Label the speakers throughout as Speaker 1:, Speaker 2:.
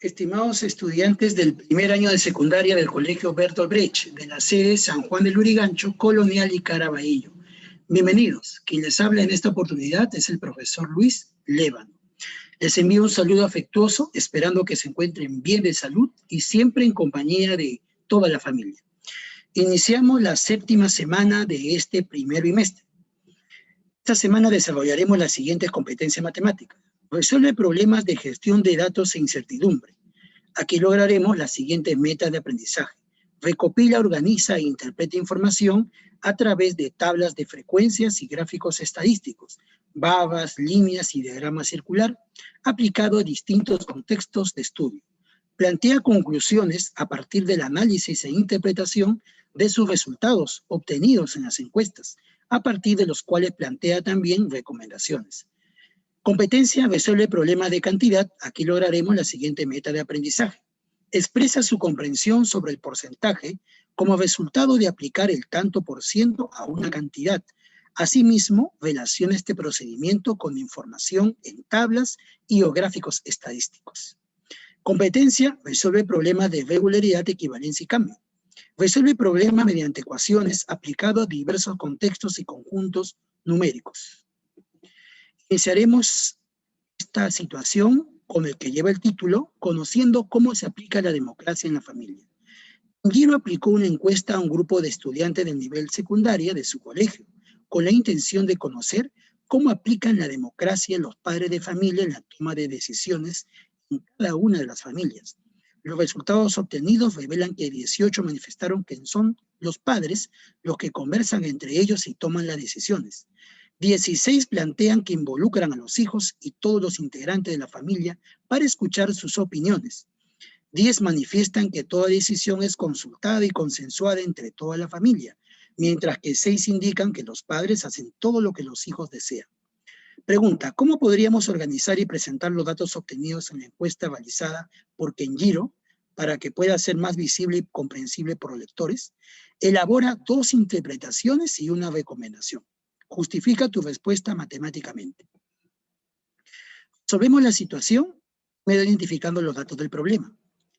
Speaker 1: Estimados estudiantes del primer año de secundaria del Colegio Bertolt Brecht, de la sede San Juan del Lurigancho, Colonial y Caraballo. Bienvenidos. Quien les habla en esta oportunidad es el profesor Luis Lévano. Les envío un saludo afectuoso, esperando que se encuentren bien de salud y siempre en compañía de toda la familia. Iniciamos la séptima semana de este primer bimestre. Esta semana desarrollaremos las siguientes competencias matemáticas. Resuelve problemas de gestión de datos e incertidumbre. Aquí lograremos las siguientes metas de aprendizaje. Recopila, organiza e interpreta información a través de tablas de frecuencias y gráficos estadísticos, barras, líneas y diagrama circular, aplicado a distintos contextos de estudio. Plantea conclusiones a partir del análisis e interpretación de sus resultados obtenidos en las encuestas, a partir de los cuales plantea también recomendaciones. Competencia, resuelve problemas de cantidad. Aquí lograremos la siguiente meta de aprendizaje. Expresa su comprensión sobre el porcentaje como resultado de aplicar el tanto por ciento a una cantidad. Asimismo, relaciona este procedimiento con información en tablas y o gráficos estadísticos. Competencia, resuelve problemas de regularidad, equivalencia y cambio. Resuelve problemas mediante ecuaciones aplicado a diversos contextos y conjuntos numéricos. Iniciaremos esta situación con el que lleva el título, conociendo cómo se aplica la democracia en la familia. Giro aplicó una encuesta a un grupo de estudiantes del nivel secundaria de su colegio, con la intención de conocer cómo aplican la democracia los padres de familia en la toma de decisiones en cada una de las familias. Los resultados obtenidos revelan que 18 manifestaron que son los padres los que conversan entre ellos y toman las decisiones. 16 plantean que involucran a los hijos y todos los integrantes de la familia para escuchar sus opiniones. 10 manifiestan que toda decisión es consultada y consensuada entre toda la familia, mientras que 6 indican que los padres hacen todo lo que los hijos desean. Pregunta, ¿cómo podríamos organizar y presentar los datos obtenidos en la encuesta realizada por Kenjiro para que pueda ser más visible y comprensible por los lectores? Elabora 2 interpretaciones y una recomendación. Justifica tu respuesta matemáticamente. Resolvemos la situación identificando los datos del problema.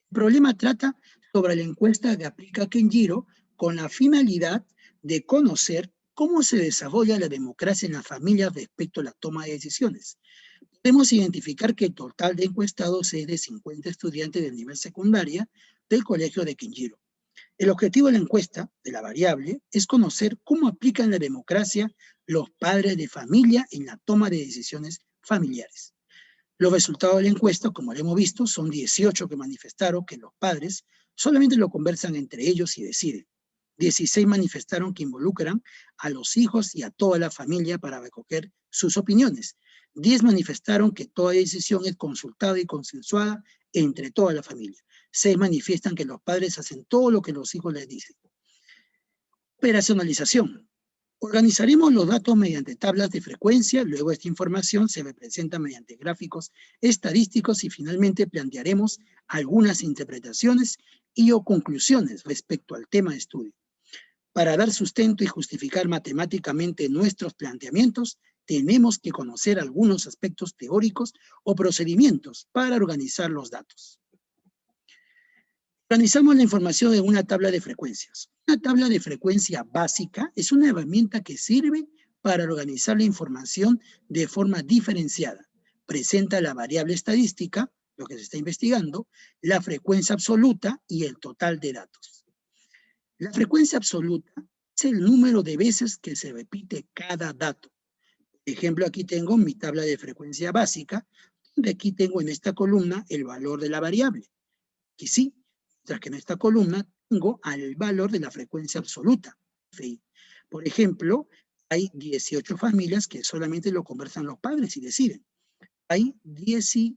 Speaker 1: El problema trata sobre la encuesta que aplica Kenjiro con la finalidad de conocer cómo se desarrolla la democracia en las familias respecto a la toma de decisiones. Podemos identificar que el total de encuestados es de 50 estudiantes del nivel secundaria del colegio de Kenjiro. El objetivo de la encuesta, de la variable, es conocer cómo aplican la democracia los padres de familia en la toma de decisiones familiares. Los resultados de la encuesta, como lo hemos visto, son 18 que manifestaron que los padres solamente lo conversan entre ellos y deciden. 16 manifestaron que involucran a los hijos y a toda la familia para recoger sus opiniones. 10 manifestaron que toda decisión es consultada y consensuada entre toda la familia. 6 manifiestan que los padres hacen todo lo que los hijos les dicen. Operacionalización. Organizaremos los datos mediante tablas de frecuencia, luego esta información se representa mediante gráficos estadísticos y finalmente plantearemos algunas interpretaciones y o conclusiones respecto al tema de estudio. Para dar sustento y justificar matemáticamente nuestros planteamientos, tenemos que conocer algunos aspectos teóricos o procedimientos para organizar los datos. Organizamos la información en una tabla de frecuencias. Una tabla de frecuencia básica es una herramienta que sirve para organizar la información de forma diferenciada. Presenta la variable estadística, lo que se está investigando, la frecuencia absoluta y el total de datos. La frecuencia absoluta es el número de veces que se repite cada dato. Por ejemplo, aquí tengo mi tabla de frecuencia básica, donde aquí tengo en esta columna el valor de la variable. Aquí sí. Mientras que en esta columna tengo al valor de la frecuencia absoluta. Por ejemplo, hay 18 familias que solamente lo conversan los padres y deciden. Hay 16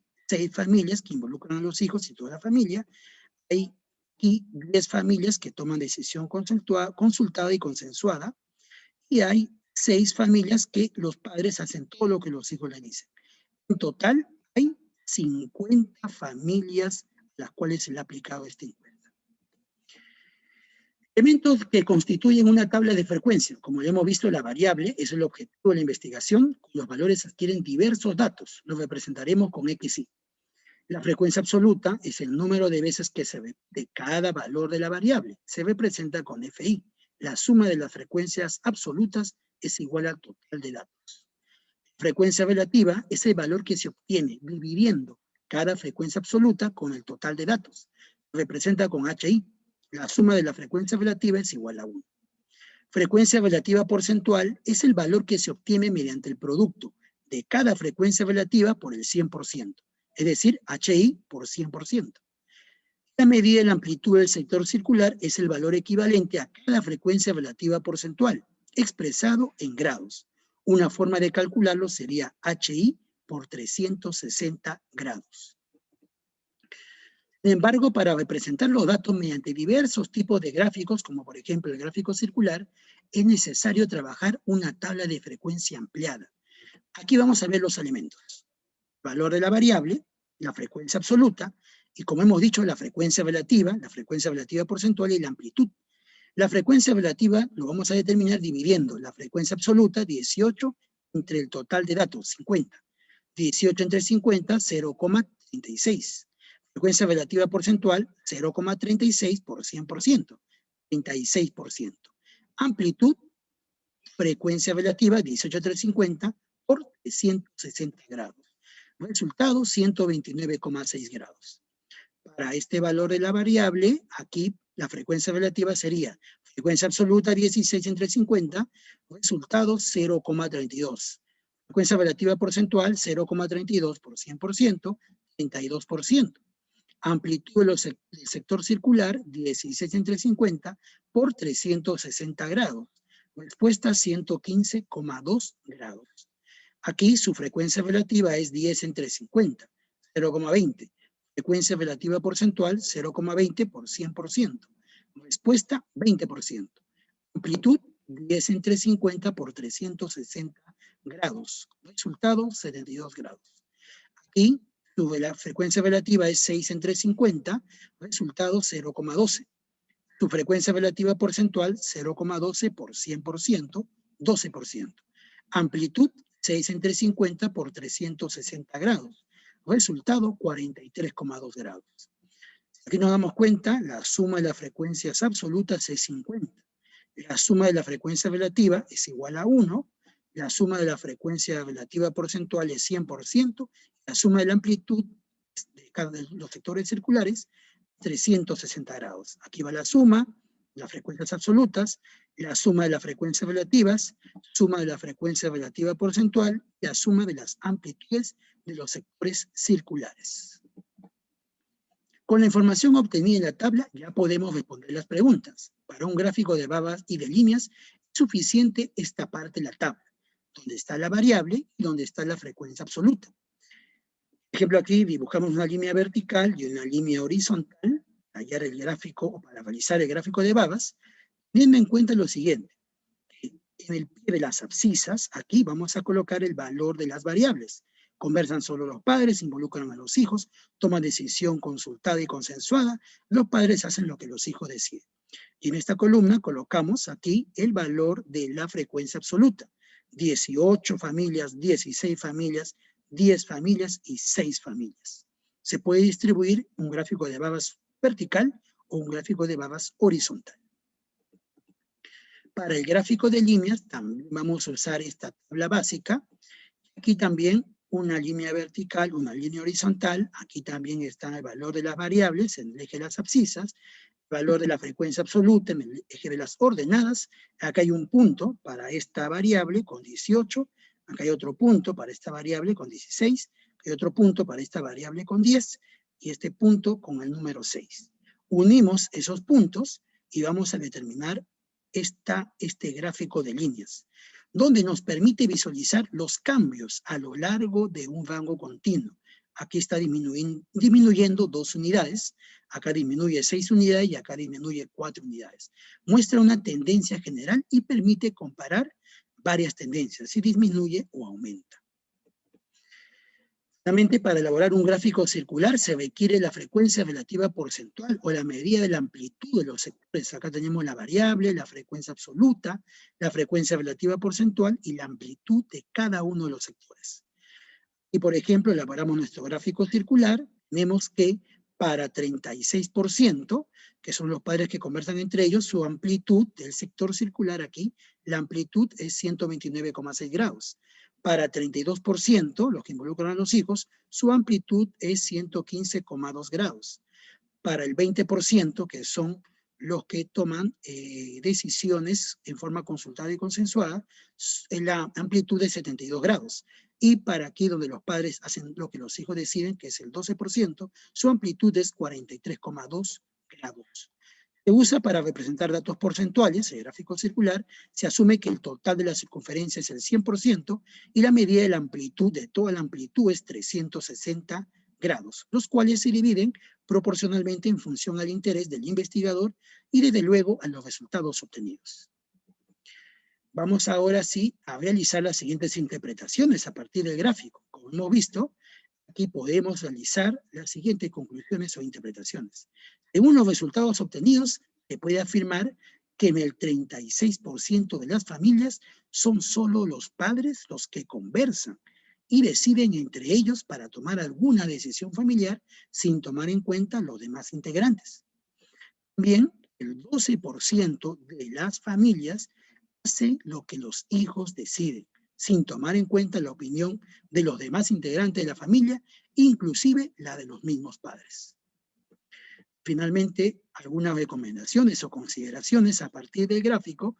Speaker 1: familias que involucran a los hijos y toda la familia. Hay 10 familias que toman decisión consultada y consensuada. Y hay 6 familias que los padres hacen todo lo que los hijos les dicen. En total, hay 50 familias las cuales se le ha aplicado esta encuesta. Elementos que constituyen una tabla de frecuencia. Como ya hemos visto, la variable es el objetivo de la investigación, cuyos valores adquieren diversos datos. Los representaremos con XY. La frecuencia absoluta es el número de veces que se repite cada valor de la variable. Se representa con FI. La suma de las frecuencias absolutas es igual al total de datos. Frecuencia relativa es el valor que se obtiene dividiendo cada frecuencia absoluta con el total de datos. Se representa con HI. La suma de la frecuencia relativa es igual a 1. Frecuencia relativa porcentual es el valor que se obtiene mediante el producto de cada frecuencia relativa por el 100%, es decir, HI por 100%. La medida de la amplitud del sector circular es el valor equivalente a cada frecuencia relativa porcentual, expresado en grados. Una forma de calcularlo sería HI por 360 grados. Sin embargo, para representar los datos mediante diversos tipos de gráficos, como por ejemplo el gráfico circular, es necesario trabajar una tabla de frecuencia ampliada. Aquí vamos a ver los elementos. Valor de la variable, la frecuencia absoluta, y como hemos dicho, la frecuencia relativa porcentual y la amplitud. La frecuencia relativa lo vamos a determinar dividiendo la frecuencia absoluta, 18, entre el total de datos, 50. 18 entre 50, 0,36. Frecuencia relativa porcentual, 0,36 por 100%, 36%. Amplitud, frecuencia relativa, 18 entre 50 por 160 grados. Resultado, 129,6 grados. Para este valor de la variable, aquí la frecuencia relativa sería frecuencia absoluta 16 entre 50, resultado 0,32. Frecuencia relativa porcentual 0,32 por 100%, 32%. Amplitud del sector circular 16 entre 50 por 360 grados. Respuesta 115,2 grados. Aquí su frecuencia relativa es 10 entre 50, 0,20. Frecuencia relativa porcentual 0,20 por 100%. Respuesta 20%. Amplitud 10 entre 50 por 360 grados. Resultado 72 grados. Aquí la frecuencia relativa es 6 entre 50, resultado 0,12. Su frecuencia relativa porcentual 0,12 por 100%, 12%. Amplitud 6 entre 50 por 360 grados. Resultado 43,2 grados. Aquí nos damos cuenta, la suma de las frecuencias absolutas es 50. La suma de la frecuencia relativa es igual a 1. La suma de la frecuencia relativa porcentual es 100%. La suma de la amplitud de cada de los sectores circulares, 360 grados. Aquí va la suma, las frecuencias absolutas, la suma de las frecuencias relativas, suma de la frecuencia relativa porcentual y la suma de las amplitudes de los sectores circulares. Con la información obtenida en la tabla ya podemos responder las preguntas. Para un gráfico de barras y de líneas es suficiente esta parte de la tabla, donde está la variable y donde está la frecuencia absoluta. Por ejemplo, aquí dibujamos una línea vertical y una línea horizontal para hallar el gráfico o para realizar el gráfico de barras, teniendo en cuenta lo siguiente. En el pie de las abscisas, aquí vamos a colocar el valor de las variables. Conversan solo los padres, involucran a los hijos, toman decisión consultada y consensuada, los padres hacen lo que los hijos deciden. Y en esta columna colocamos aquí el valor de la frecuencia absoluta. 18 familias, 16 familias, 10 familias y 6 familias. Se puede distribuir un gráfico de barras vertical o un gráfico de barras horizontal. Para el gráfico de líneas también vamos a usar esta tabla básica. Aquí también una línea vertical, una línea horizontal. Aquí también está el valor de las variables en el eje de las abscisas, el valor de la frecuencia absoluta en el eje de las ordenadas. Acá hay un punto para esta variable con 18. Acá hay otro punto para esta variable con 16. Acá hay otro punto para esta variable con 10. Y este punto con el número 6. Unimos esos puntos y vamos a determinar este gráfico de líneas, donde nos permite visualizar los cambios a lo largo de un rango continuo. Aquí está disminuyendo 2 unidades, acá disminuye 6 unidades y acá disminuye 4 unidades. Muestra una tendencia general y permite comparar varias tendencias, si disminuye o aumenta. Finalmente, para elaborar un gráfico circular se requiere la frecuencia relativa porcentual o la medida de la amplitud de los sectores. Acá tenemos la variable, la frecuencia absoluta, la frecuencia relativa porcentual y la amplitud de cada uno de los sectores. Y por ejemplo, elaboramos nuestro gráfico circular tenemos que para 36%, que son los padres que conversan entre ellos, su amplitud del sector circular aquí, la amplitud es 129,6 grados. Para 32%, los que involucran a los hijos, su amplitud es 115,2 grados. Para el 20%, que son los que toman decisiones en forma consultada y consensuada, la amplitud es 72 grados. Y para aquí donde los padres hacen lo que los hijos deciden, que es el 12%, su amplitud es 43,2 grados. Se usa para representar datos porcentuales, el gráfico circular, se asume que el total de la circunferencia es el 100% y la medida de la amplitud, de toda la amplitud, es 360 grados, los cuales se dividen proporcionalmente en función al interés del investigador y desde luego a los resultados obtenidos. Vamos ahora sí a realizar las siguientes interpretaciones a partir del gráfico. Como hemos visto, aquí podemos realizar las siguientes conclusiones o interpretaciones. Según los resultados obtenidos, se puede afirmar que en el 36% de las familias son solo los padres los que conversan y deciden entre ellos para tomar alguna decisión familiar sin tomar en cuenta los demás integrantes. También el 12% de las familias hace lo que los hijos deciden, sin tomar en cuenta la opinión de los demás integrantes de la familia, inclusive la de los mismos padres. Finalmente, algunas recomendaciones o consideraciones a partir del gráfico,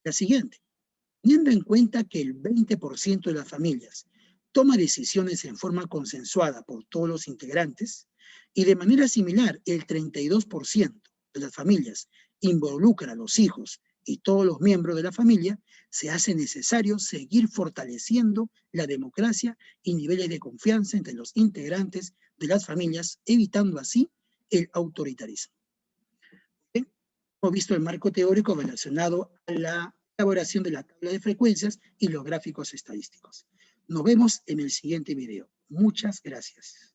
Speaker 1: la siguiente. Teniendo en cuenta que el 20% de las familias toma decisiones en forma consensuada por todos los integrantes y de manera similar el 32% de las familias involucra a los hijos y todos los miembros de la familia, se hace necesario seguir fortaleciendo la democracia y niveles de confianza entre los integrantes de las familias, evitando así el autoritarismo. ¿Bien? Hemos visto el marco teórico relacionado a la elaboración de la tabla de frecuencias y los gráficos estadísticos. Nos vemos en el siguiente video. Muchas gracias.